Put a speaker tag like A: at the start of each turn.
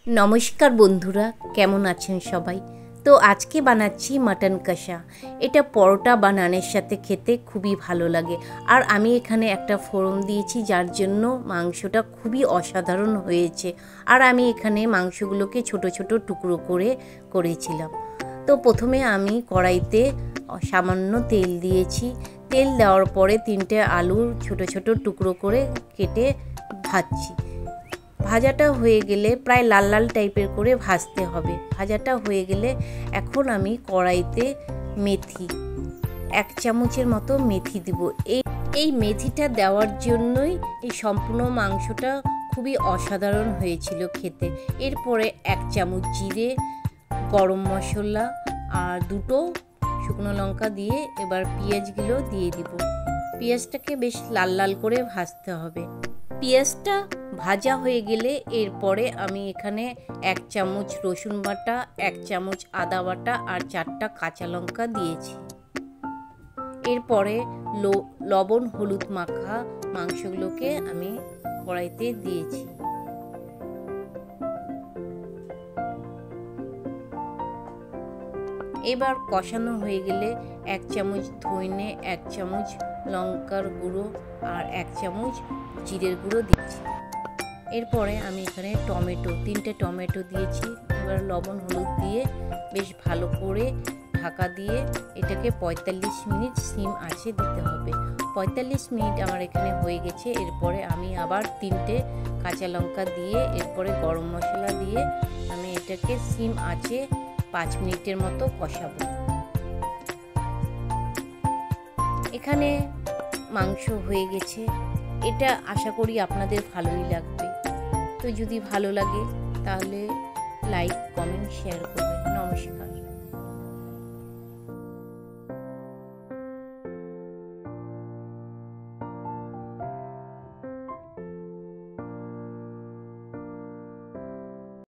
A: নমস্কার বন্ধুরা, কেমন আছেন সবাই? তো আজকে বানাচ্ছি মাটন কষা। এটা পরোটা বা নানের সাথে খেতে খুবই ভালো লাগে। আর আমি এখানে একটা ফোড়ন দিয়েছি, যার জন্য মাংসটা খুবই অসাধারণ হয়েছে। আর আমি এখানে মাংসগুলোকে ছোট ছোট টুকরো করে করেছিলাম। তো প্রথমে আমি কড়াইতে সামান্য তেল দিয়েছি। তেল দেওয়ার পরে 3টে আলুর ছোট ছোট টুকরো করে কেটে ভাজছি। ভাজাটা হয়ে গেলে প্রায় লাল লাল টাইপের করে ভাজতে হবে। ভাজাটা হয়ে গেলে এখন আমি কড়াইতে মেথি 1 চামচের মতো মেথি দিব। এই মেথিটা দেওয়ার জন্যই এই সম্পূর্ণ মাংসটা খুবই অসাধারণ হয়েছিল খেতে। এরপরে 1 চামচ জিরে, গরম মশলা আর 2টো শুকনো লঙ্কা দিয়ে এবার পেঁয়াজগুলো দিয়ে দিব। পেঁয়াজটাকে বেশ লাল লাল করে ভাজতে হবে। পেঁয়াজটা ভাজা হয়ে গেলে এরপরে আমি এখানে 1 চামচ রসুন বাটা, 1 চামচ আদা বাটা আর 4টা কাঁচা লঙ্কা দিয়েছি। এরপরে লবণ হলুদ মাখা মাংসগুলোকে আমি কড়াইতে দিয়েছি। এবার কষানো হয়ে গেলে 1 চামচ ধনে, 1 চামচ লঙ্কার গুঁড়ো আর 1 চামচ জিরের গুঁড়ো দিচ্ছি। এরপরে আমি এখানে 3টে টমেটো দিয়েছি। এবার লবণ হলুদ দিয়ে বেশ ভালো করে ঢাকা দিয়ে এটাকে 45 মিনিট সিম আঁচে দিতে হবে। 45 মিনিট আমার এখানে হয়ে গেছে। এরপরে আমি আবার 3টে কাঁচা লঙ্কা দিয়ে এরপরে গরম মশলা দিয়ে আমি এটাকে সিম আঁচে 5 মিনিটের মতো কষাবো। এখানে মাংস হয়ে গেছে। এটা আশা করি আপনাদের ভালোই লাগবে। তো যদি ভালো লাগে তাহলে লাইক, কমেন্ট, শেয়ার করবেন। নমস্কার।